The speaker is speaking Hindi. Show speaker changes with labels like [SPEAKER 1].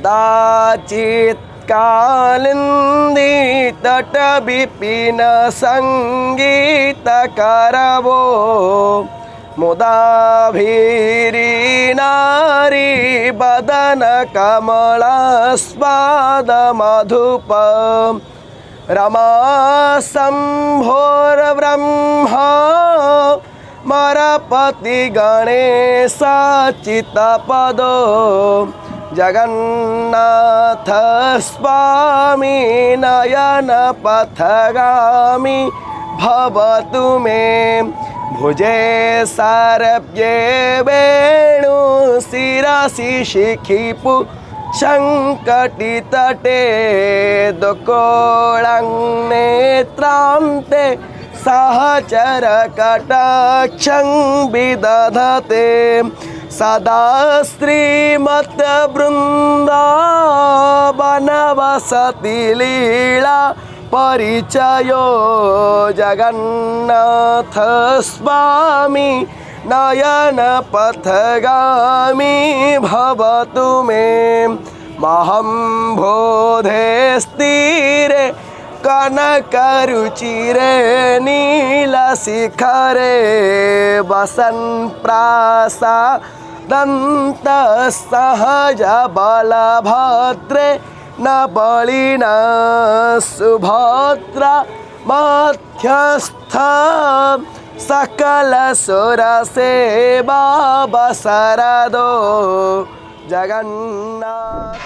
[SPEAKER 1] कदाचित् कालिंदी तट विपिन संगीत करवो मुदाभिरी नारी बदन कमल स्वाद मधुप रमा शंभोर ब्रह्मा मरपति गणेश चित्तपदो जगन्नाथ स्वामी नयन पथगामी भवतु मे भुजे सारभ्ये वेणु शिरसि शिखिपु शङ्कटितटे दुकोळं नेत्रान्ते सहचर कटाक्षं विदधते सदा श्रीमत् वृंदावन वसति लीला परिचयो जगन्नाथ स्वामी नयन पथगामी भवतु मे महं बोधे स्थिरे कनकरुचिरे नीलशिखरे वसन् प्रासादन्त सहज बलभद्रे न बलिना सुभद्रा मध्यस्थ सकल सुरसेवा बसरदो जगन्नाथ।